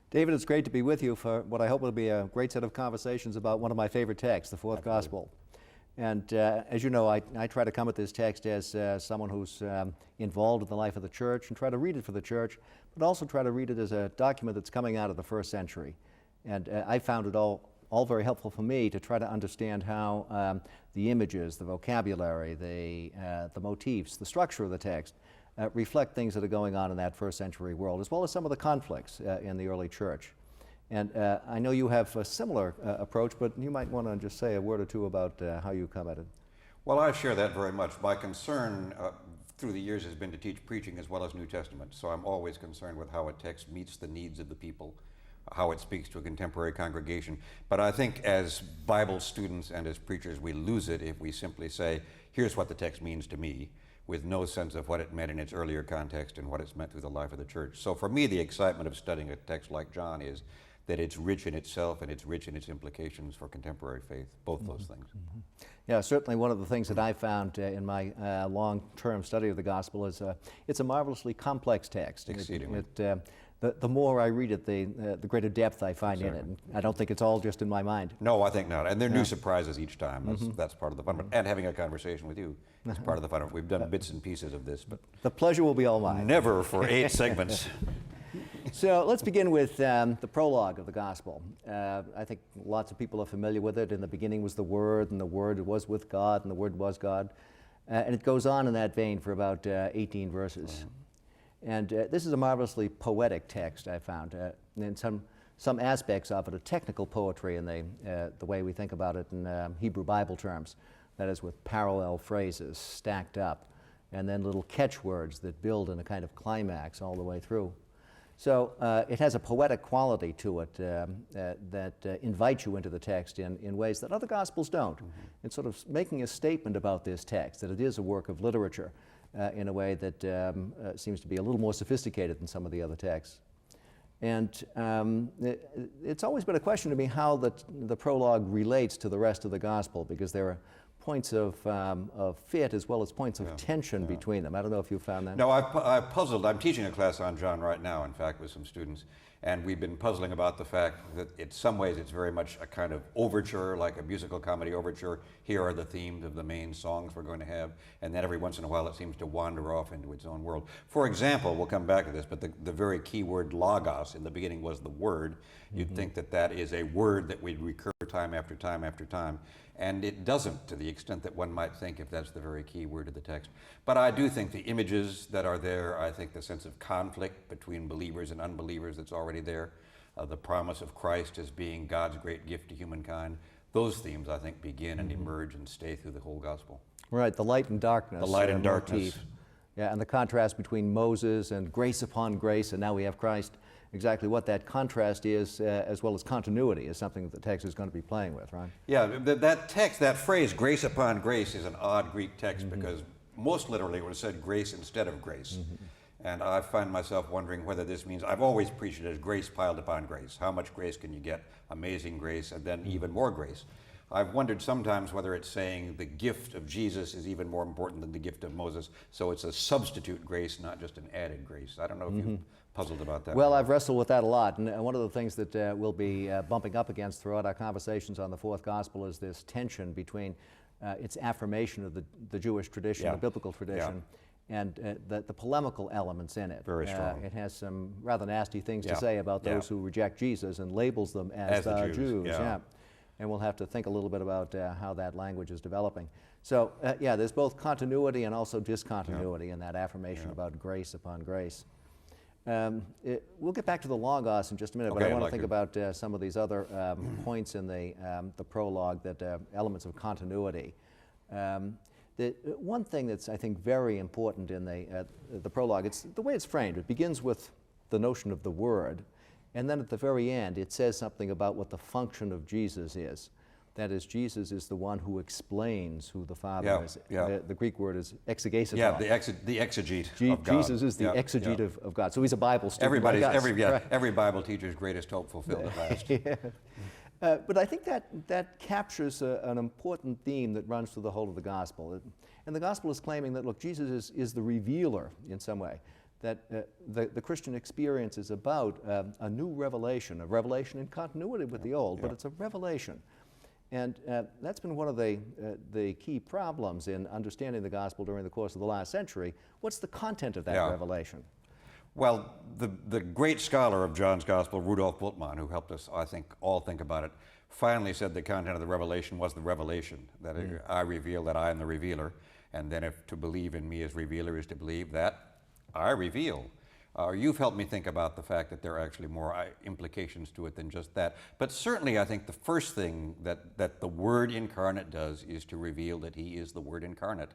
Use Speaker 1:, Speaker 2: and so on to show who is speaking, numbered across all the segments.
Speaker 1: David, it's great to be with you for what I hope will be a great set of conversations about one of my favorite texts, the Fourth Gospel. And as you know, I try to come at this text as someone who's involved in the life of the church and try to read it for the church, but also try to read it as a document that's coming out of the first century. And I found it all very helpful for me to try to understand how the images, the vocabulary, the motifs, the structure of the text reflect things that are going on in that first century world, as well as some of the conflicts in the early church. And I know you have a similar approach, but you might want to just say a word or two about how you come at it.
Speaker 2: Well, I share that very much. My concern through the years has been to teach preaching as well as New Testament, so I'm always concerned with how a text meets the needs of the people, how it speaks to a contemporary congregation. But I think as Bible students and as preachers, we lose it if we simply say, here's what the text means to me, with no sense of what it meant in its earlier context and what it's meant through the life of the church. So for me, the excitement of studying a text like John is that it's rich in itself and it's rich in its implications for contemporary faith, both those things.
Speaker 1: Mm-hmm. Yeah, certainly one of the things that I found in my long-term study of the gospel is it's a marvelously complex text.
Speaker 2: Exceedingly.
Speaker 1: The more I read it, the greater depth I find in it. And I don't think it's all just in my mind.
Speaker 2: No, I think not. And there are new surprises each time. That's part of the fun. And having a conversation with you is part of the fun. We've done bits and pieces of this, but
Speaker 1: the pleasure will be all mine.
Speaker 2: Never for 8 segments.
Speaker 1: So let's begin with the prologue of the gospel. I think lots of people are familiar with it. In the beginning was the Word, and the Word was with God, and the Word was God. And it goes on in that vein for about 18 verses. And this is a marvelously poetic text, I found. And some aspects of it are technical poetry in the way we think about it in Hebrew Bible terms. That is, with parallel phrases stacked up, and then little catchwords that build in a kind of climax all the way through. So it has a poetic quality to it that invites you into the text in ways that other Gospels don't. It's sort of making a statement about this text, that it is a work of literature in a way that seems to be a little more sophisticated than some of the other texts. And it's always been a question to me how the prologue relates to the rest of the Gospel, because there are points of fit as well as points of tension between them. I don't know if you found that.
Speaker 2: No, I've puzzled. I'm teaching a class on John right now, in fact, with some students, and we've been puzzling about the fact that in some ways it's very much a kind of overture, like a musical comedy overture. Here are the themes of the main songs we're going to have, and then every once in a while it seems to wander off into its own world. For example, we'll come back to this, but the very key word logos in the beginning was the Word. You'd think that that is a word that we'd recur time after time after time. And it doesn't, to the extent that one might think, if that's the very key word of the text. But I do think the images that are there, I think the sense of conflict between believers and unbelievers that's already there, the promise of Christ as being God's great gift to humankind, those themes, I think, begin and emerge and stay through the whole gospel.
Speaker 1: Right, the light and darkness.
Speaker 2: The light and darkness.
Speaker 1: Motif. Yeah, and the contrast between Moses and grace upon grace, and now we have Christ. Exactly what that contrast is, as well as continuity, is something that the text is going to be playing with, right?
Speaker 2: Yeah, that text, that phrase, grace upon grace, is an odd Greek text because most literally it would have said grace instead of grace. And I find myself wondering whether this means, I've always preached it as grace piled upon grace. How much grace can you get? Amazing grace, and then even more grace. I've wondered sometimes whether it's saying the gift of Jesus is even more important than the gift of Moses, so it's a substitute grace, not just an added grace. I don't know if you've puzzled about that.
Speaker 1: Well, I've wrestled with that a lot, and one of the things that we'll be bumping up against throughout our conversations on the Fourth Gospel is this tension between its affirmation of the Jewish tradition, the biblical tradition, and the polemical elements in it.
Speaker 2: Very strong.
Speaker 1: It has some rather nasty things to say about those who reject Jesus and labels them as
Speaker 2: the
Speaker 1: Jews. And we'll have to think a little bit about how that language is developing. So, there's both continuity and also discontinuity in that affirmation about grace upon grace. We'll get back to the Logos in just a minute, but I want to think about some of these other points in the prologue, that elements of continuity. The one thing that's, I think, very important in the prologue, it's the way it's framed. It begins with the notion of the Word, and then at the very end, it says something about what the function of Jesus is. That is, Jesus is the one who explains who the Father is. The Greek word is exegesis.
Speaker 2: Yeah, the exegete of God.
Speaker 1: Jesus is the exegete of God. So he's a Bible student.
Speaker 2: Every Bible teacher's greatest hope fulfilled at last.
Speaker 1: But I think that captures an important theme that runs through the whole of the gospel. And the gospel is claiming that, look, Jesus is the revealer in some way. that the Christian experience is about a new revelation, a revelation in continuity with the old, but it's a revelation. And that's been one of the key problems in understanding the gospel during the course of the last century. What's the content of that revelation?
Speaker 2: Well, the great scholar of John's Gospel, Rudolf Bultmann, who helped us, I think, all think about it, finally said the content of the revelation was the revelation, that I reveal that I am the revealer, and then if to believe in me as revealer is to believe that I reveal. You've helped me think about the fact that there are actually more implications to it than just that. But certainly I think the first thing that the Word incarnate does is to reveal that He is the Word incarnate,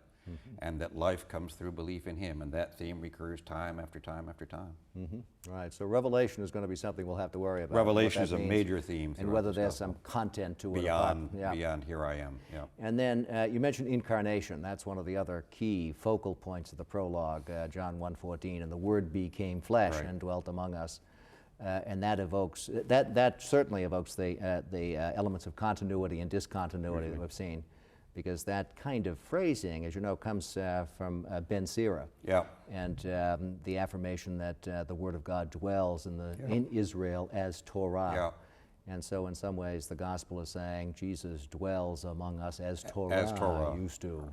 Speaker 2: and that life comes through belief in Him, and that theme recurs time after time after time.
Speaker 1: Right, so revelation is going to be something we'll have to worry about.
Speaker 2: Revelation is a major theme.
Speaker 1: And whether there's some content to it.
Speaker 2: Beyond here I am. Yeah.
Speaker 1: And then you mentioned incarnation. That's one of the other key focal points of the prologue, John 1:14, and the Word became flesh and dwelt among us. And that evokes, that certainly evokes the elements of continuity and discontinuity that we've seen, because that kind of phrasing, as you know, comes from Ben Sira.
Speaker 2: Yeah.
Speaker 1: And the affirmation that the Word of God dwells in Israel as Torah.
Speaker 2: Yeah.
Speaker 1: And so in some ways the gospel is saying Jesus dwells among us as Torah used to.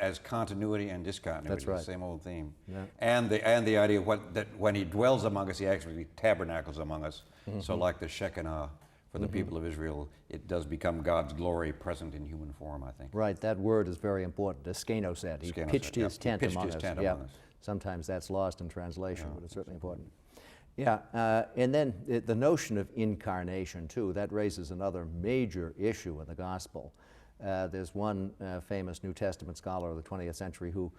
Speaker 2: As continuity and discontinuity.
Speaker 1: That's right.
Speaker 2: The same old theme.
Speaker 1: Yeah.
Speaker 2: And the idea that when He dwells among us, He actually tabernacles among us. So like the Shekinah for the people of Israel, it does become God's glory present in human form, I think.
Speaker 1: Right, that word is very important. As Skano said, He pitched His tent among us. Sometimes that's lost in translation, but it's certainly important. And then the notion of incarnation, too, that raises another major issue in the gospel. There's one famous New Testament scholar of the 20th century who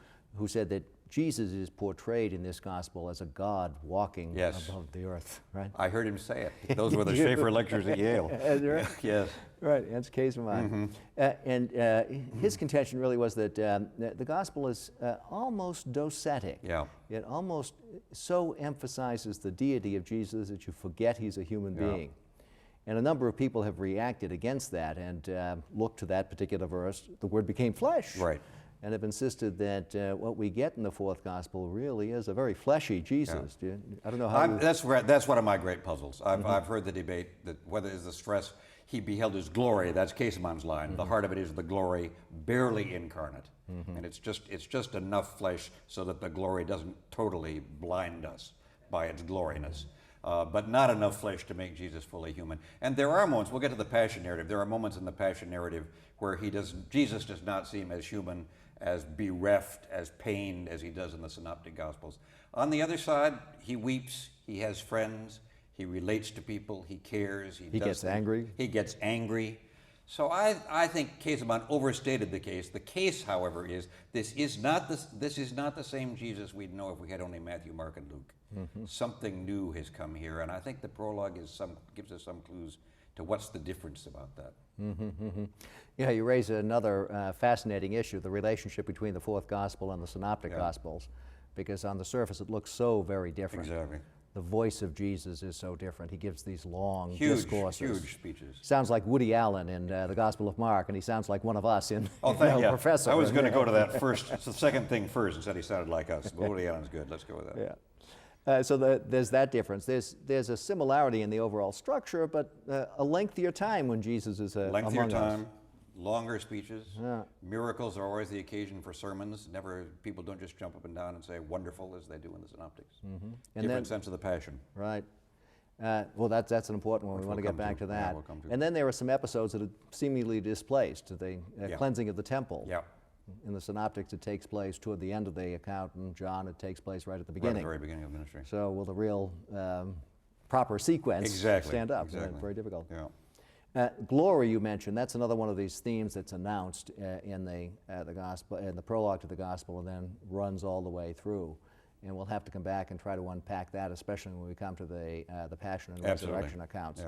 Speaker 1: said that Jesus is portrayed in this gospel as a God walking above the earth, right?
Speaker 2: I heard him say it. Those were the Schaeffer lectures at Yale. Yes.
Speaker 1: Right, Hans Kaseman. And his contention really was that the gospel is almost docetic.
Speaker 2: Yeah.
Speaker 1: It almost so emphasizes the deity of Jesus that you forget He's a human being. And a number of people have reacted against that and looked to that particular verse, the Word became flesh.
Speaker 2: Right.
Speaker 1: And have insisted that what we get in the fourth gospel really is a very fleshy Jesus. I don't know how
Speaker 2: that's one of my great puzzles. I've heard the debate that whether it's the stress, He beheld His glory, that's Kasemann's line. The heart of it is the glory barely incarnate. And it's just enough flesh so that the glory doesn't totally blind us by its gloriness. But not enough flesh to make Jesus fully human. And there are moments, we'll get to the Passion narrative, there are moments in the Passion narrative where Jesus does not seem as human, as bereft, as pained as He does in the Synoptic Gospels. On the other side, He weeps, He has friends, He relates to people, He cares, He
Speaker 1: gets angry.
Speaker 2: He gets angry. So I think Kaseman overstated the case. The case, however, is this is not the same Jesus we'd know if we had only Matthew, Mark, and Luke. Something new has come here, and I think the prologue gives us some clues to what's the difference about that.
Speaker 1: Yeah, you raise another fascinating issue, the relationship between the fourth gospel and the Synoptic Gospels, because on the surface it looks so very different.
Speaker 2: Exactly.
Speaker 1: The voice of Jesus is so different. He gives these long discourses.
Speaker 2: Huge speeches.
Speaker 1: Sounds like Woody Allen in the Gospel of Mark, and he sounds like one of us in Professor.
Speaker 2: I was going to go to that first. It's the second thing first, and said he sounded like us. But Woody Allen's good. Let's go with that.
Speaker 1: So there's that difference. There's a similarity in the overall structure, but a lengthier time when Jesus is among us.
Speaker 2: Longer speeches. Miracles are always the occasion for sermons. People don't just jump up and down and say wonderful as they do in the Synoptics. Different sense of the Passion.
Speaker 1: Right. Well, that's an important one. We want to get back to that. And then there are some episodes that are seemingly displaced. The cleansing of the temple. In the Synoptics, it takes place toward the end of the account. In John, it takes place right at the beginning.
Speaker 2: Right at the very beginning of ministry.
Speaker 1: So will the real proper sequence stand up?
Speaker 2: Exactly.
Speaker 1: Very difficult. Glory, you mentioned, that's another one of these themes that's announced in the gospel, in the prologue to the gospel, and then runs all the way through. And we'll have to come back and try to unpack that, especially when we come to the Passion and Resurrection accounts.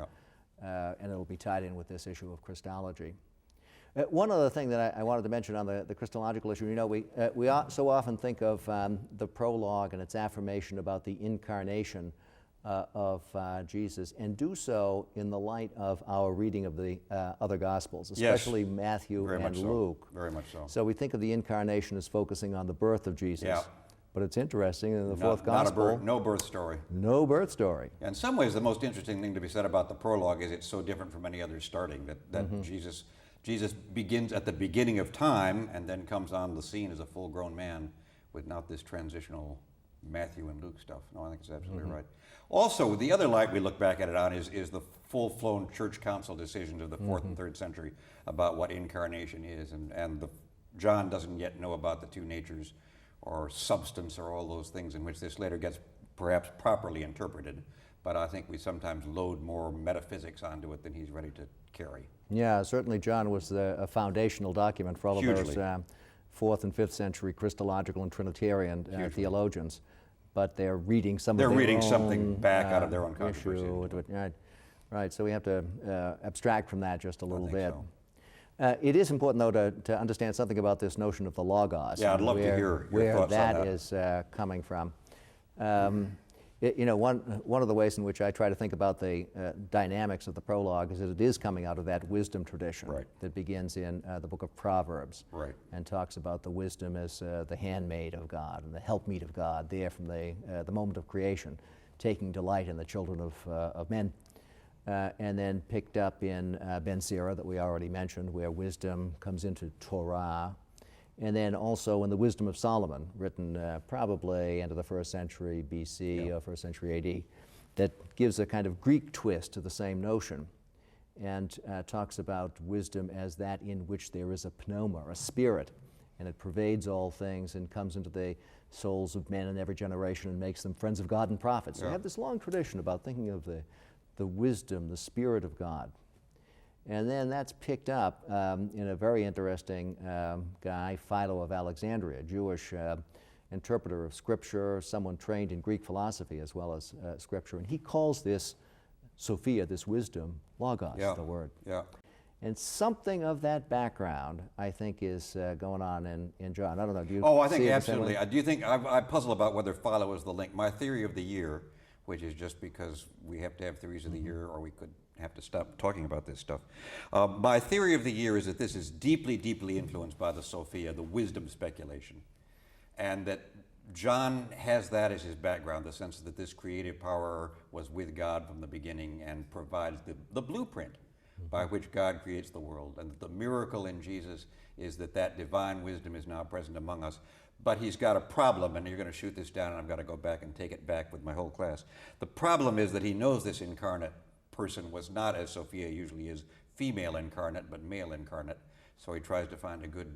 Speaker 1: And it'll be tied in with this issue of Christology. One other thing that I wanted to mention on the Christological issue, we so often think of the prologue and its affirmation about the incarnation of Jesus, and do so in the light of our reading of the other Gospels, especially Matthew and Luke.
Speaker 2: Very much so.
Speaker 1: So we think of the incarnation as focusing on the birth of Jesus. But it's interesting in the fourth
Speaker 2: Not
Speaker 1: gospel,
Speaker 2: no birth story.
Speaker 1: no birth story.
Speaker 2: In some ways, the most interesting thing to be said about the prologue is it's so different from any other starting, that Jesus begins at the beginning of time and then comes on the scene as a full-grown man with not this transitional Matthew and Luke stuff. No, I think it's absolutely right. Also, the other light we look back at it on is the full-flown church council decisions of the 4th and 3rd century about what incarnation is, and John doesn't yet know about the two natures or substance or all those things in which this later gets perhaps properly interpreted. But I think we sometimes load more metaphysics onto it than he's ready to carry.
Speaker 1: Yeah, certainly John was a foundational document for all of
Speaker 2: Hugely.
Speaker 1: those 4th and 5th century Christological and Trinitarian theologians. But they're reading
Speaker 2: They're
Speaker 1: of their
Speaker 2: reading
Speaker 1: own,
Speaker 2: something back out of their own
Speaker 1: issue.
Speaker 2: controversy.
Speaker 1: Right, right. So we have to abstract from that just a little
Speaker 2: think
Speaker 1: bit.
Speaker 2: so.
Speaker 1: It is important, though, to understand something about this notion of the Logos.
Speaker 2: Yeah, I'd
Speaker 1: and
Speaker 2: love to hear your
Speaker 1: where
Speaker 2: thoughts on
Speaker 1: that
Speaker 2: that.
Speaker 1: is coming from. One of the ways in which I try to think about the dynamics of the prologue is that it is coming out of that wisdom tradition that begins in the book of Proverbs and talks about the wisdom as the handmaid of God and the helpmeet of God there from the moment of creation, taking delight in the children of men. And then picked up in Ben Sira that we already mentioned, where wisdom comes into Torah. And then also in the Wisdom of Solomon, written probably into the 1st century BC or 1st century AD, that gives a kind of Greek twist to the same notion and talks about wisdom as that in which there is a pneuma, a spirit, and it pervades all things and comes into the souls of men in every generation and makes them friends of God and prophets. So we have this long tradition about thinking of the wisdom, the Spirit of God. And then that's picked up in a very interesting guy, Philo of Alexandria, a Jewish interpreter of Scripture, someone trained in Greek philosophy as well as Scripture. And he calls this Sophia, this wisdom, Logos, the word.
Speaker 2: Yeah.
Speaker 1: And something of that background, I think, is going on in John. I don't know, do you
Speaker 2: I
Speaker 1: see
Speaker 2: think
Speaker 1: it the same
Speaker 2: absolutely.
Speaker 1: way?
Speaker 2: Do you think, I puzzle about whether Philo is the link. My theory of the year, which is just because we have to have theories of the year or we could have to stop talking about this stuff. My theory of the year is that this is deeply, deeply influenced by the Sophia, the wisdom speculation, and that John has that as his background, the sense that this creative power was with God from the beginning and provides the blueprint by which God creates the world, and that the miracle in Jesus is that divine wisdom is now present among us. But he's got a problem, and you're going to shoot this down, and I've got to go back and take it back with my whole class. The problem is that he knows this incarnate person was not, as Sophia usually is, female incarnate, but male incarnate. So he tries to find a good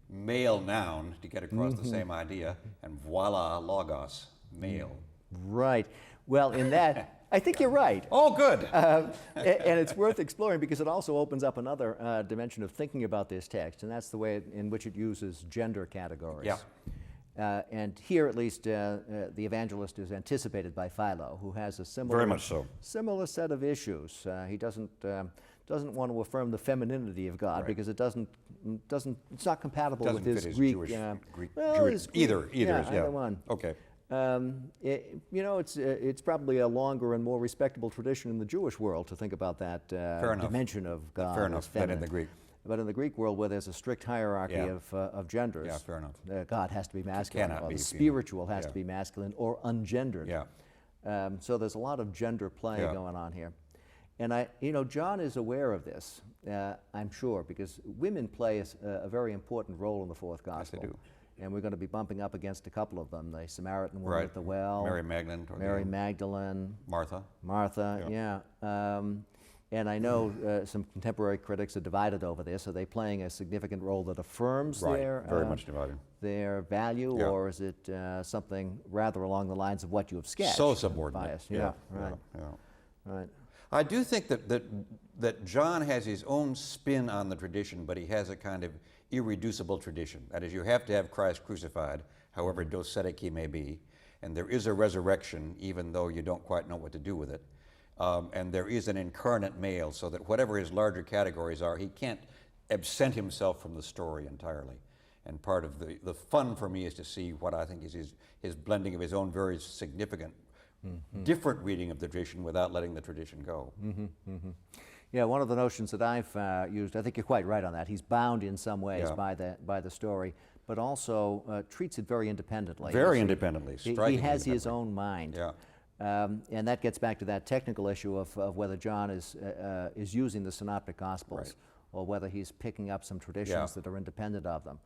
Speaker 2: male noun to get across the same idea, and voila, Logos, male.
Speaker 1: Right. Well, in that, I think you're right.
Speaker 2: Oh, good.
Speaker 1: And it's worth exploring because it also opens up another dimension of thinking about this text, and that's the way in which it uses gender categories.
Speaker 2: Yeah.
Speaker 1: And here, at least, the evangelist is anticipated by Philo, who has a similar,
Speaker 2: Very much so.
Speaker 1: similar set of issues. He doesn't want to affirm the femininity of God because it it's not compatible
Speaker 2: Doesn't
Speaker 1: with
Speaker 2: fit
Speaker 1: his
Speaker 2: his
Speaker 1: Greek.
Speaker 2: Jewish,
Speaker 1: well,
Speaker 2: Jewish
Speaker 1: his Greek,
Speaker 2: either is, yeah.
Speaker 1: either one.
Speaker 2: Okay.
Speaker 1: It's probably a longer and more respectable tradition in the Jewish world to think about that dimension of God.
Speaker 2: Fair
Speaker 1: as
Speaker 2: enough, than
Speaker 1: feminine.
Speaker 2: in the Greek.
Speaker 1: But in the Greek world, where there's a strict hierarchy of genders,
Speaker 2: Yeah, fair enough.
Speaker 1: God has to be masculine,
Speaker 2: cannot
Speaker 1: or
Speaker 2: be
Speaker 1: the
Speaker 2: female.
Speaker 1: spiritual has to be masculine or ungendered.
Speaker 2: Yeah.
Speaker 1: So there's a lot of gender play going on here. And John is aware of this, I'm sure, because women play a very important role in the fourth gospel.
Speaker 2: Yes, they do.
Speaker 1: And we're going to be bumping up against a couple of them, the Samaritan woman at the well.
Speaker 2: Mary Magdalene.
Speaker 1: Mary Magdalene.
Speaker 2: Martha.
Speaker 1: Yeah. And I know some contemporary critics are divided over this. Are they playing a significant role that affirms
Speaker 2: Very much divided.
Speaker 1: their value, or is it something rather along the lines of what you have sketched?
Speaker 2: So subordinate.
Speaker 1: Bias. Yeah, right. Right.
Speaker 2: I do think that John has his own spin on the tradition, but he has a kind of irreducible tradition. That is, you have to have Christ crucified, however docetic he may be, and there is a resurrection, even though you don't quite know what to do with it. And there is an incarnate male, so that whatever his larger categories are, he can't absent himself from the story entirely. And part of the fun for me is to see what I think is his blending of his own very significant, different reading of the tradition without letting the tradition go.
Speaker 1: Yeah, one of the notions that I've used, I think you're quite right on that. He's bound in some ways by the story, but also treats it very independently.
Speaker 2: Very independently,
Speaker 1: He
Speaker 2: strikingly
Speaker 1: has his
Speaker 2: independently.
Speaker 1: own mind.
Speaker 2: Yeah.
Speaker 1: And that gets back to that technical issue of whether John is using the synoptic gospels,
Speaker 2: Right.
Speaker 1: or whether he's picking up some traditions
Speaker 2: Yeah.
Speaker 1: that are independent of them.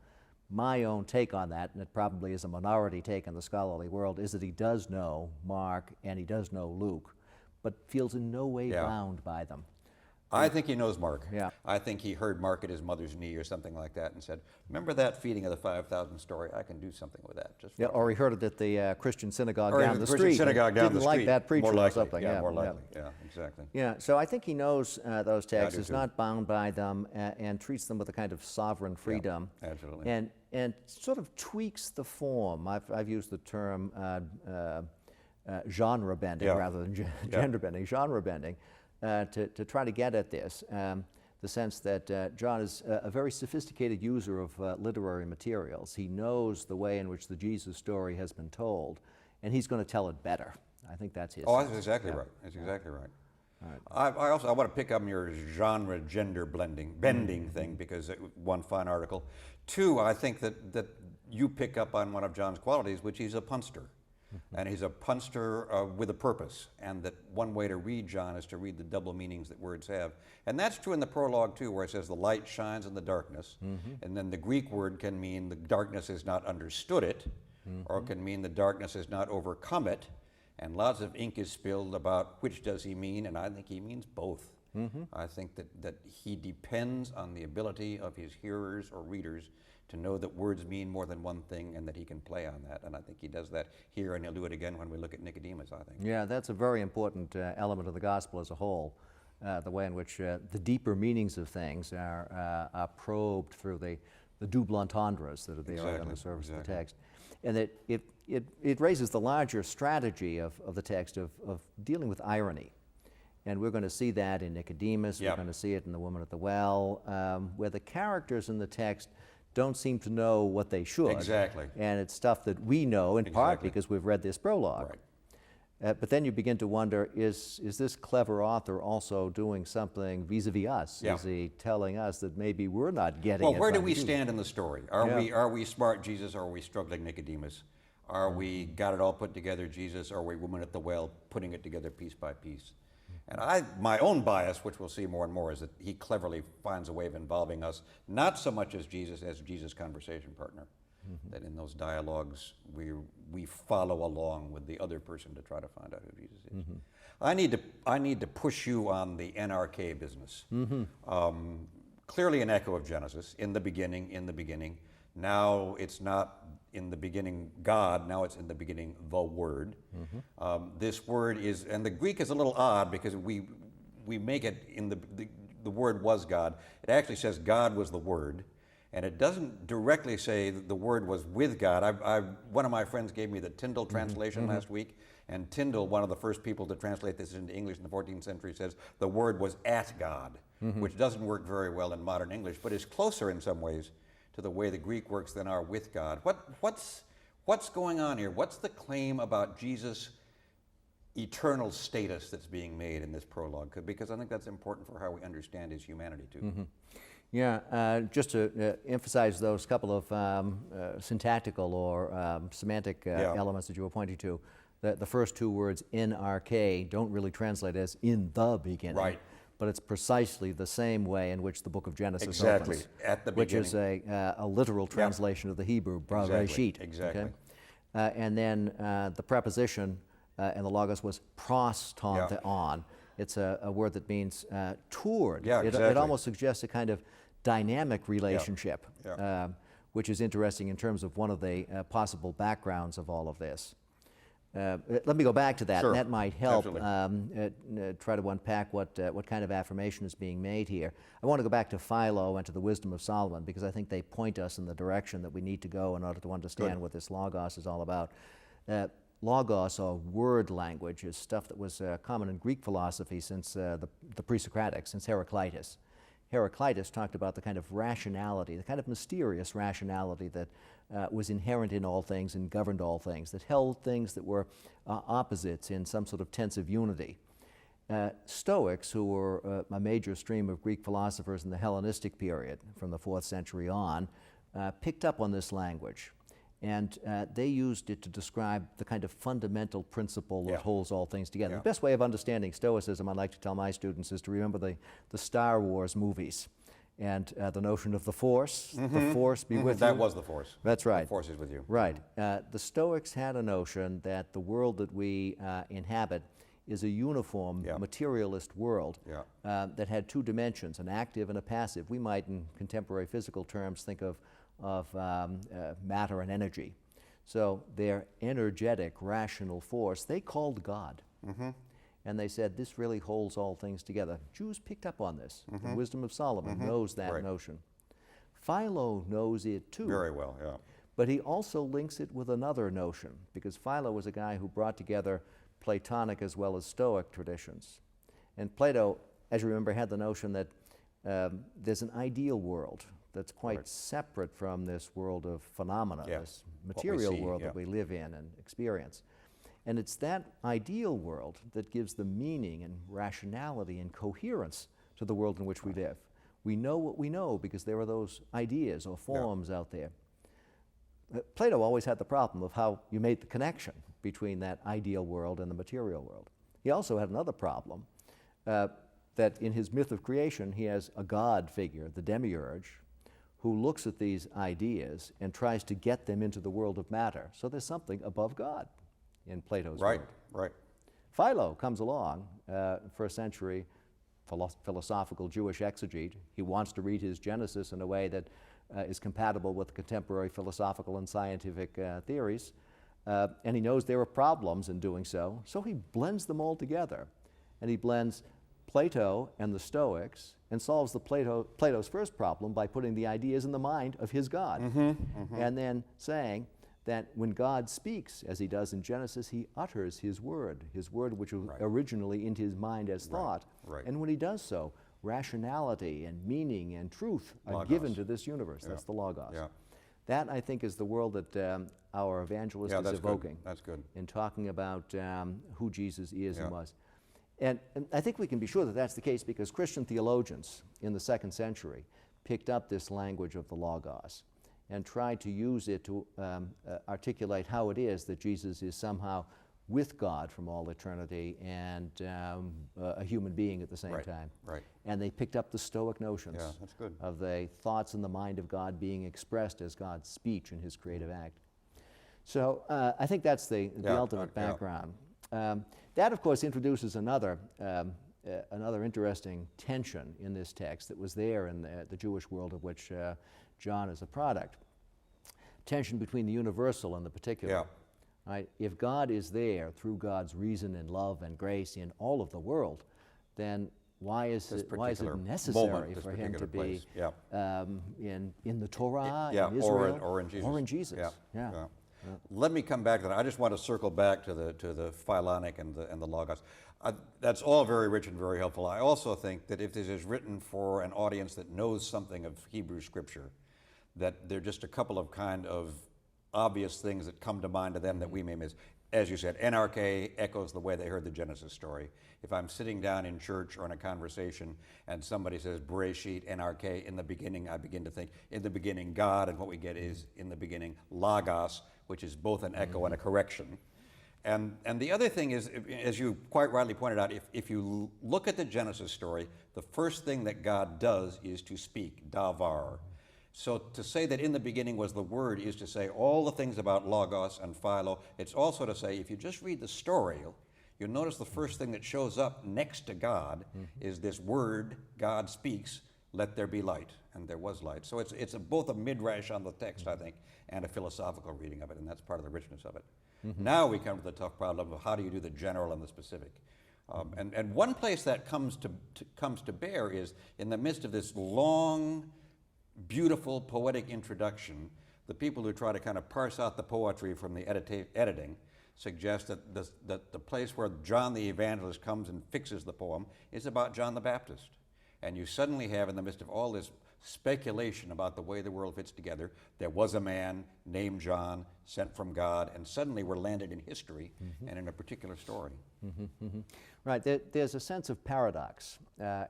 Speaker 1: My own take on that, and it probably is a minority take in the scholarly world, is that he does know Mark and he does know Luke, but feels in no way
Speaker 2: Yeah.
Speaker 1: bound by them.
Speaker 2: I think he knows Mark.
Speaker 1: Yeah.
Speaker 2: I think he heard Mark at his mother's knee or something like that and said, remember that feeding of the 5,000 story? I can do something with that. Just
Speaker 1: Yeah, or he heard it at the Christian synagogue
Speaker 2: or
Speaker 1: down
Speaker 2: the
Speaker 1: the
Speaker 2: Christian
Speaker 1: street.
Speaker 2: synagogue down
Speaker 1: Didn't
Speaker 2: the
Speaker 1: like
Speaker 2: street.
Speaker 1: that preacher
Speaker 2: more likely.
Speaker 1: or something.
Speaker 2: Yeah, more likely. Yeah, exactly.
Speaker 1: Yeah, so I think he knows those texts,
Speaker 2: do
Speaker 1: is
Speaker 2: too.
Speaker 1: not bound by them, and treats them with a kind of sovereign freedom.
Speaker 2: absolutely.
Speaker 1: And sort of tweaks the form. I've used the term genre bending
Speaker 2: Yeah.
Speaker 1: rather than gender bending, genre bending, to try to get at this. The sense that John is a very sophisticated user of literary materials. He knows the way in which the Jesus story has been told, and he's going to tell it better. I think that's his.
Speaker 2: Oh, that's exactly right. That's exactly right. I want to pick up on your genre gender bending thing, because one fine article. Two, I think that you pick up on one of John's qualities, which he's a punster. And he's a punster with a purpose, and that one way to read John is to read the double meanings that words have. And that's true in the prologue too, where it says the light shines in the darkness. And then the Greek word can mean the darkness has not understood it, or it can mean the darkness has not overcome it. And lots of ink is spilled about which does he mean, and I think he means both. I think that he depends on the ability of his hearers or readers to know that words mean more than one thing, and that he can play on that. And I think he does that here, and he'll do it again when we look at Nicodemus, I think.
Speaker 1: Yeah, that's a very important element of the gospel as a whole, the way in which the deeper meanings of things are probed through the double entendres that are there on the surface of the text. And that it raises the larger strategy of the text of dealing with irony. And we're going to see that in Nicodemus, we're going to see it in the woman at the well, where the characters in the text don't seem to know what they should.
Speaker 2: Exactly.
Speaker 1: And it's stuff that we know in part
Speaker 2: Exactly.
Speaker 1: because we've read this prologue.
Speaker 2: Right.
Speaker 1: But then you begin to wonder, is this clever author also doing something vis-a-vis us?
Speaker 2: Yeah.
Speaker 1: Is he telling us that maybe we're not getting it?
Speaker 2: Well, where do
Speaker 1: from
Speaker 2: we
Speaker 1: Jesus?
Speaker 2: stand in the story? Are we smart Jesus, or are we struggling Nicodemus? Are we got it all put together Jesus, or are we woman at the well putting it together piece by piece? And my own bias, which we'll see more and more, is that he cleverly finds a way of involving us, not so much as Jesus' conversation partner. That in those dialogues we follow along with the other person to try to find out who Jesus is. I need to push you on the NRK business. Clearly an echo of Genesis. In the beginning. Now it's not in the beginning God, now it's in the beginning the Word. This word is, and the Greek is a little odd because we make it in the word was God. It actually says God was the Word, and it doesn't directly say that the Word was with God. One of my friends gave me the Tyndale translation last week, and Tyndale, one of the first people to translate this into English in the 14th century, says the Word was at God, which doesn't work very well in modern English, but is closer in some ways to the way the Greek works than are with God. What's going on here? What's the claim about Jesus' eternal status that's being made in this prologue? Because I think that's important for how we understand his humanity too.
Speaker 1: Yeah, just to emphasize those couple of syntactical or semantic elements that you were pointing to, the first two words NRK don't really translate as in the beginning.
Speaker 2: Right.
Speaker 1: But it's precisely the same way in which the book of Genesis
Speaker 2: Exactly,
Speaker 1: opens,
Speaker 2: at the
Speaker 1: which
Speaker 2: beginning.
Speaker 1: is a literal translation of the Hebrew, Bereshit.
Speaker 2: Exactly.
Speaker 1: Okay? And then the preposition in the Logos was prostontheon. It's a word that means toward.
Speaker 2: Yeah,
Speaker 1: It
Speaker 2: exactly.
Speaker 1: almost suggests a kind of dynamic relationship,
Speaker 2: Yeah.
Speaker 1: which is interesting in terms of one of the possible backgrounds of all of this. Let me go back to that,
Speaker 2: Sure.
Speaker 1: and that might help
Speaker 2: Absolutely.
Speaker 1: try to unpack what kind of affirmation is being made here. I want to go back to Philo and to the wisdom of Solomon, because I think they point us in the direction that we need to go in order to understand what this Logos is all about. Logos, or word language, is stuff that was common in Greek philosophy since the pre-Socratic, since Heraclitus. Heraclitus talked about the kind of rationality, the kind of mysterious rationality that was inherent in all things and governed all things, that held things that were opposites in some sort of tense of unity. Stoics, who were a major stream of Greek philosophers in the Hellenistic period from the 4th century on, picked up on this language, and they used it to describe the kind of fundamental principle that holds all things together.
Speaker 2: Yeah.
Speaker 1: The best way of understanding Stoicism, I like to tell my students, is to remember the Star Wars movies and the notion of the Force. The Force be with you.
Speaker 2: That was the Force.
Speaker 1: That's right.
Speaker 2: The Force is with you.
Speaker 1: Right. The Stoics had a notion that the world that we inhabit is a uniform materialist world that had two dimensions, an active and a passive. We might, in contemporary physical terms, think of matter and energy. So their energetic, rational force, they called God. And they said, this really holds all things together. Jews picked up on this. The wisdom of Solomon knows that notion. Philo knows it too.
Speaker 2: Very well, yeah.
Speaker 1: But he also links it with another notion, because Philo was a guy who brought together Platonic as well as Stoic traditions. And Plato, as you remember, had the notion that there's an ideal world that's quite separate from this world of phenomena, this material world that we live in and experience. And it's that ideal world that gives the meaning and rationality and coherence to the world in which we live. We know what we know because there are those ideas or forms out there. Plato always had the problem of how you made the connection between that ideal world and the material world. He also had another problem, that in his myth of creation, he has a god figure, the demiurge, who looks at these ideas and tries to get them into the world of matter. So there's something above God in Plato's world.
Speaker 2: Right.
Speaker 1: Philo comes along, first century philosophical Jewish exegete. He wants to read his Genesis in a way that is compatible with contemporary philosophical and scientific theories, and he knows there are problems in doing so, so he blends them all together. And he blends Plato and the Stoics and solves Plato's first problem by putting the ideas in the mind of his God. And then saying that when God speaks, as he does in Genesis, he utters his word which was originally in his mind as thought. And when he does so, rationality and meaning and truth are given to this universe. That's the Logos. That, I think, is the world that our evangelist is evoking.
Speaker 2: That's good.
Speaker 1: In talking about who Jesus is and was. And I think we can be sure that that's the case because Christian theologians in the 2nd century picked up this language of the Logos and tried to use it to articulate how it is that Jesus is somehow with God from all eternity and a human being at the same time. And they picked up the Stoic notions of the thoughts in the mind of God being expressed as God's speech in his creative act. So I think that's the ultimate background. That, of course, introduces another interesting tension in this text that was there in the Jewish world of which John is a product. Tension between the universal and the particular. Right? If God is there through God's reason and love and grace in all of the world, then why is it necessary for him to be in the Torah, in Israel,
Speaker 2: or in Jesus?
Speaker 1: Or in Jesus.
Speaker 2: Let me come back to that. I just want to circle back to the Philonic and the Logos. That's all very rich and very helpful. I also think that if this is written for an audience that knows something of Hebrew Scripture, that there are just a couple of kind of obvious things that come to mind to them that we may miss. As you said, NRK echoes the way they heard the Genesis story. If I'm sitting down in church or in a conversation and somebody says, Bereshit, NRK, in the beginning, I begin to think, in the beginning, God, and what we get is, in the beginning, Logos, which is both an echo and a correction. And the other thing is, as you quite rightly pointed out, if you look at the Genesis story, the first thing that God does is to speak, davar. So to say that in the beginning was the Word is to say all the things about Logos and Philo. It's also to say, if you just read the story, you'll notice the first thing that shows up next to God is this word, God speaks, let there be light. And there was light. So it's both a midrash on the text, I think, and a philosophical reading of it, and that's part of the richness of it. Now we come to the tough problem of how do you do the general and the specific. And one place that comes to bear is in the midst of this long, beautiful poetic introduction, the people who try to kind of parse out the poetry from the editing suggest that the place where John the Evangelist comes and fixes the poem is about John the Baptist. And you suddenly have, in the midst of all this speculation about the way the world fits together, there was a man named John, sent from God, and suddenly we're landed in history and in a particular story.
Speaker 1: Right, there's a sense of paradox,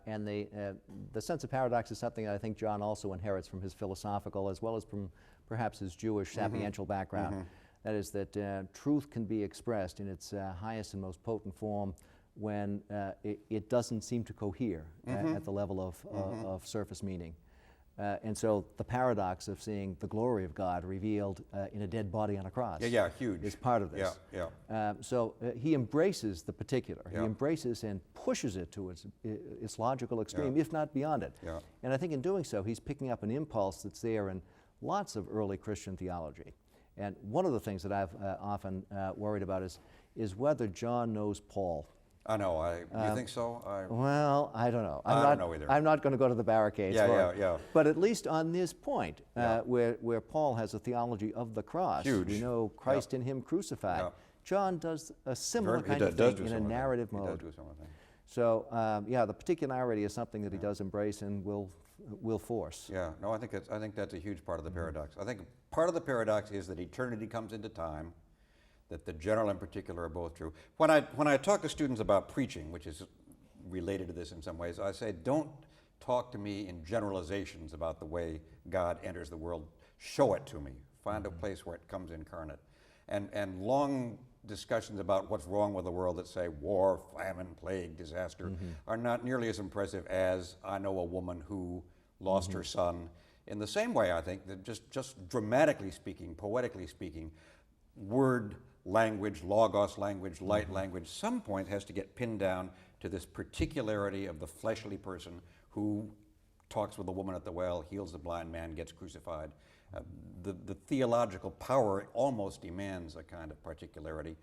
Speaker 1: and the sense of paradox is something that I think John also inherits from his philosophical as well as from perhaps his Jewish sapiential background. That is that truth can be expressed in its highest and most potent form when it doesn't seem to cohere at the level of surface meaning. And so the paradox of seeing the glory of God revealed in a dead body on a cross
Speaker 2: Huge.
Speaker 1: is part of this. So he embraces the particular. He embraces and pushes it to its logical extreme, if not beyond it. And I think in doing so, he's picking up an impulse that's there in lots of early Christian theology. And one of the things that I've often worried about is whether John knows Paul.
Speaker 2: I know. You think so?
Speaker 1: Well, I don't know.
Speaker 2: I don't know either.
Speaker 1: I'm not going to go to the barricades for it. But at least on this point, where Paul has a theology of the cross,
Speaker 2: Huge.
Speaker 1: we know Christ in him crucified. John does a similar kind of
Speaker 2: does
Speaker 1: thing in a narrative mode.
Speaker 2: He does do similar thing.
Speaker 1: So, the particularity is something that he does embrace and will force.
Speaker 2: No, I think that's a huge part of the paradox. I think part of the paradox is that eternity comes into time, that the general and particular are both true. When I talk to students about preaching, which is related to this in some ways, I say, don't talk to me in generalizations about the way God enters the world. Show it to me. Find a place where it comes incarnate. And long discussions about what's wrong with the world that say war, famine, plague, disaster are not nearly as impressive as I know a woman who lost her son. In the same way, I think that just dramatically speaking, poetically speaking, word language, logos language, light language, some point has to get pinned down to this particularity of the fleshly person who talks with the woman at the well, heals the blind man, gets crucified. The theological power almost demands a kind of particularity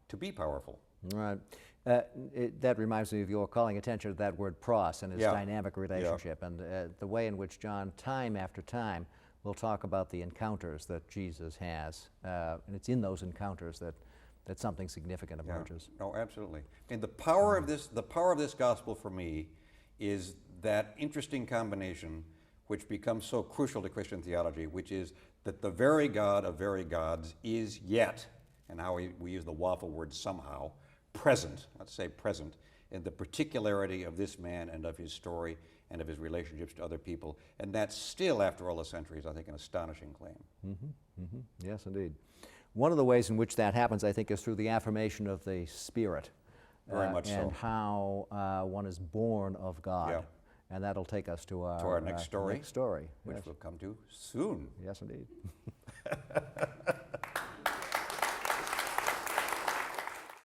Speaker 2: to be powerful.
Speaker 1: Right. That reminds me of your calling attention to that word pros and its dynamic relationship, and the way in which John, time after time, will talk about the encounters that Jesus has, and it's in those encounters that something significant emerges.
Speaker 2: No, absolutely. And the power of this gospel for me is that interesting combination which becomes so crucial to Christian theology, which is that the very God of very gods is yet, and how we use the waffle word somehow, present, let's say present, in the particularity of this man and of his story and of his relationships to other people. And that's still, after all the centuries, I think, an astonishing claim.
Speaker 1: Yes, indeed. One of the ways in which that happens, I think, is through the affirmation of the Spirit.
Speaker 2: Very much so.
Speaker 1: And how one is born of God. And that'll take us to our
Speaker 2: next story.
Speaker 1: Next story,
Speaker 2: which we'll come to soon.
Speaker 1: Yes, indeed.